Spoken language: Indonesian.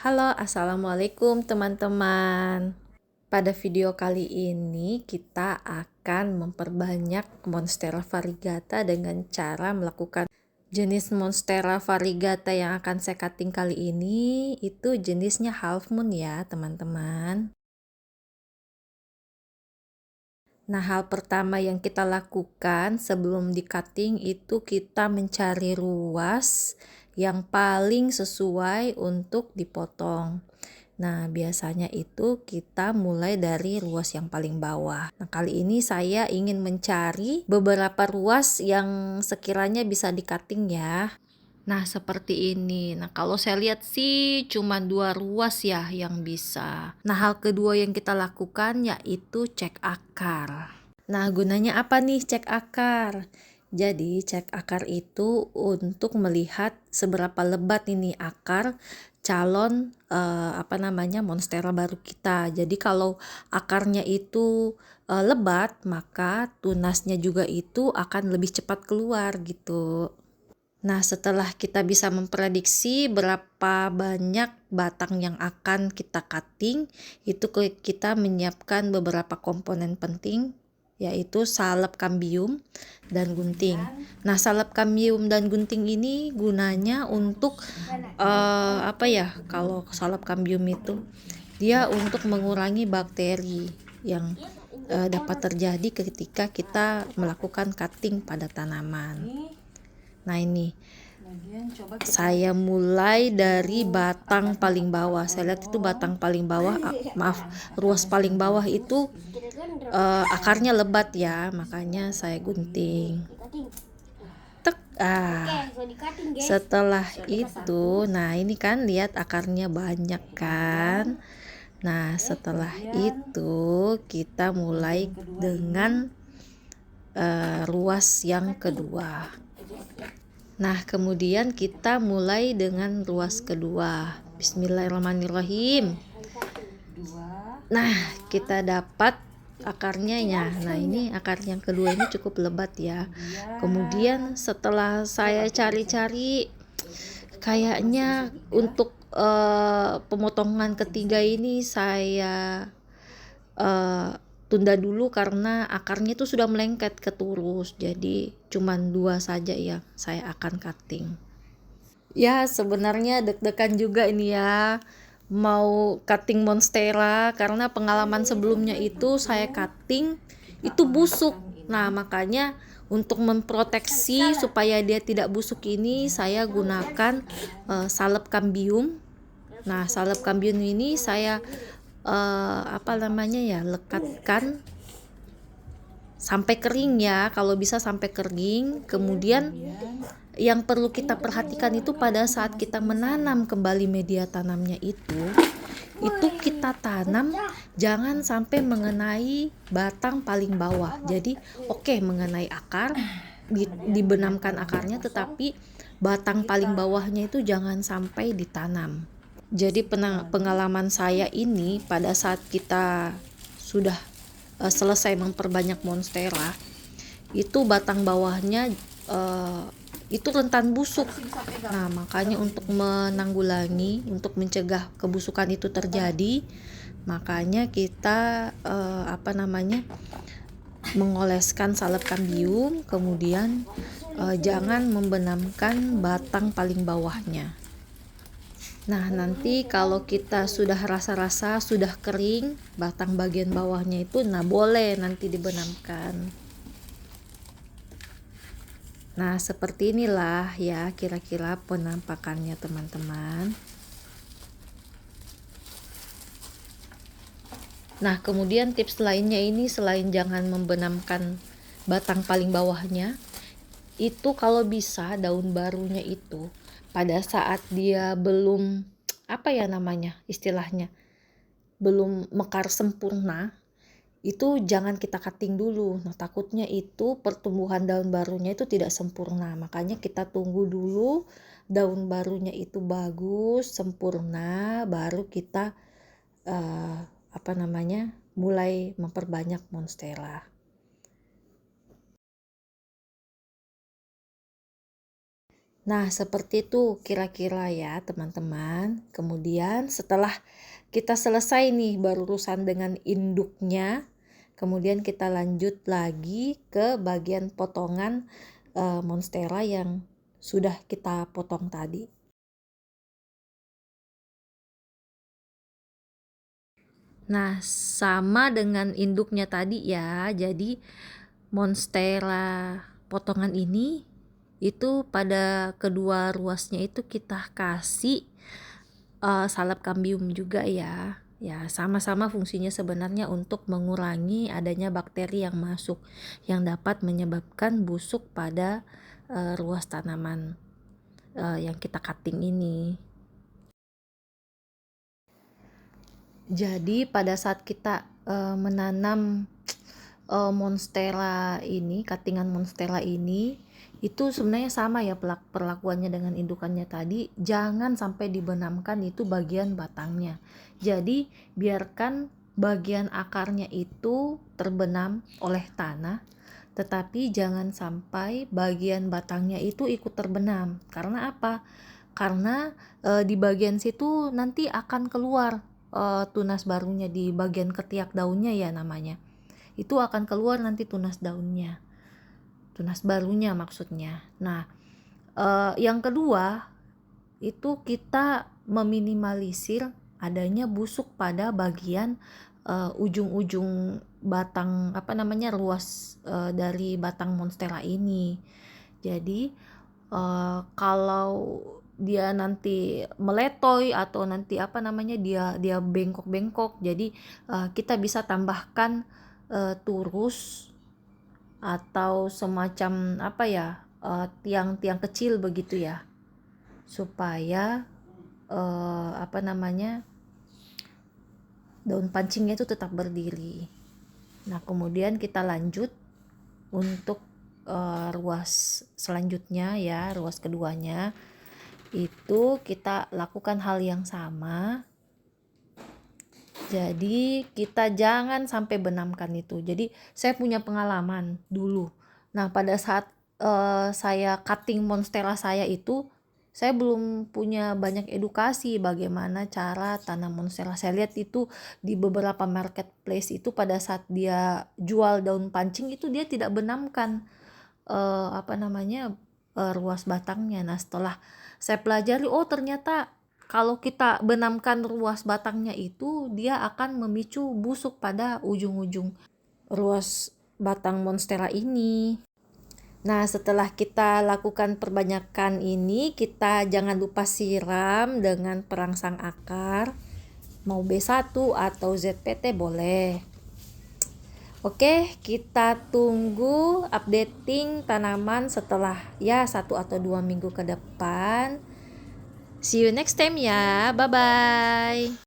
Halo, assalamualaikum teman-teman. Pada video kali ini kita akan memperbanyak Monstera variegata dengan cara melakukan jenis Monstera variegata yang akan saya cutting kali ini itu jenisnya half moon ya teman-teman. Nah, hal pertama yang kita lakukan sebelum di cutting itu kita mencari ruas yang paling sesuai untuk dipotong. Nah, biasanya itu kita mulai dari ruas yang paling bawah. Nah, kali ini saya ingin mencari beberapa ruas yang sekiranya bisa di cutting ya. Nah, seperti ini. Nah, kalau saya lihat sih cuma 2 ruas ya yang bisa. Nah, hal kedua yang kita lakukan yaitu cek akar. Nah, gunanya apa nih cek akar? Jadi, cek akar itu untuk melihat seberapa lebat ini akar calon Monstera baru kita. Jadi, kalau akarnya itu lebat, maka tunasnya juga itu akan lebih cepat keluar gitu. Nah, setelah kita bisa memprediksi berapa banyak batang yang akan kita cutting, itu kita menyiapkan beberapa komponen penting, yaitu salep kambium dan gunting. Nah, salep kambium dan gunting ini gunanya untuk kalau salep kambium itu dia untuk mengurangi bakteri yang dapat terjadi ketika kita melakukan cutting pada tanaman. Nah, ini saya mulai dari batang paling bawah. Saya lihat itu batang paling bawah, ruas paling bawah itu akarnya lebat ya, makanya saya gunting. Tek, setelah itu, nah ini kan lihat akarnya banyak kan. Nah, setelah itu kita mulai dengan ruas yang kedua. Nah, kemudian kita mulai dengan ruas kedua. Bismillahirrahmanirrahim. Nah, kita dapat akarnya ya. Nah, ini akar yang kedua ini cukup lebat ya. Kemudian setelah saya cari-cari, kayaknya untuk pemotongan ketiga ini saya tunda dulu karena akarnya itu sudah melengket ke turus, jadi cuman 2 saja yang saya akan cutting. Ya, sebenarnya deg-degan juga ini ya mau cutting Monstera karena pengalaman sebelumnya itu saya cutting itu busuk. Nah, makanya untuk memproteksi supaya dia tidak busuk ini saya gunakan salep kambium. Nah, salep kambium ini saya lekatkan sampai kering ya, kalau bisa sampai kering. Kemudian yang perlu kita perhatikan itu pada saat kita menanam kembali media tanamnya itu kita tanam jangan sampai mengenai batang paling bawah. Jadi mengenai akar, dibenamkan akarnya, tetapi batang paling bawahnya itu jangan sampai ditanam. Jadi pengalaman saya ini pada saat kita sudah selesai memperbanyak Monstera, itu batang bawahnya itu rentan busuk. Nah, makanya untuk menanggulangi, untuk mencegah kebusukan itu terjadi, makanya kita mengoleskan salep kambium, kemudian jangan membenamkan batang paling bawahnya. Nah, nanti kalau kita sudah rasa-rasa sudah kering batang bagian bawahnya itu, nah boleh nanti dibenamkan. Nah, seperti inilah ya kira-kira penampakannya teman-teman. Nah, kemudian tips lainnya ini selain jangan membenamkan batang paling bawahnya, itu kalau bisa daun barunya itu pada saat dia belum istilahnya belum mekar sempurna, itu jangan kita cutting dulu. Nah, takutnya itu pertumbuhan daun barunya itu tidak sempurna, makanya kita tunggu dulu daun barunya itu bagus sempurna, baru kita mulai memperbanyak Monstera. Nah, seperti itu kira-kira ya teman-teman. Kemudian setelah kita selesai nih berurusan dengan induknya, kemudian kita lanjut lagi ke bagian potongan monstera yang sudah kita potong tadi. Nah, sama dengan induknya tadi ya. Jadi monstera potongan ini itu pada kedua ruasnya itu kita kasih salep kambium juga ya. Ya, sama-sama fungsinya sebenarnya untuk mengurangi adanya bakteri yang masuk yang dapat menyebabkan busuk pada ruas tanaman yang kita cutting ini. Jadi pada saat kita menanam monstera ini, cuttingan monstera ini, itu sebenarnya sama ya perlakuannya dengan indukannya tadi. Jangan sampai dibenamkan itu bagian batangnya. Jadi biarkan bagian akarnya itu terbenam oleh tanah, tetapi jangan sampai bagian batangnya itu ikut terbenam. Karena apa? Karena di bagian situ nanti akan keluar tunas barunya di bagian ketiak daunnya ya namanya. Itu akan keluar nanti tunas daunnya, tunas barunya maksudnya. Nah, yang kedua itu kita meminimalisir adanya busuk pada bagian ujung-ujung batang ruas dari batang monstera ini. Jadi kalau dia nanti meletoy atau nanti dia bengkok-bengkok, jadi kita bisa tambahkan turus atau semacam tiang-tiang kecil begitu ya, supaya daun pancingnya itu tetap berdiri. Nah, kemudian kita lanjut untuk ruas selanjutnya ya, ruas keduanya itu kita lakukan hal yang sama. Jadi kita jangan sampai benamkan itu. Jadi saya punya pengalaman dulu. Nah, pada saat saya cutting monstera saya itu, saya belum punya banyak edukasi bagaimana cara tanam monstera. Saya lihat itu di beberapa marketplace itu pada saat dia jual daun pancing itu dia tidak benamkan ruas batangnya. Nah, setelah saya pelajari, oh ternyata kalau kita benamkan ruas batangnya itu dia akan memicu busuk pada ujung-ujung ruas batang monstera ini. Nah, setelah kita lakukan perbanyakan ini, kita jangan lupa siram dengan perangsang akar. Mau B1 atau ZPT boleh. Oke, kita tunggu updating tanaman setelah 1 atau 2 minggu ke depan. See you next time ya. Bye-bye.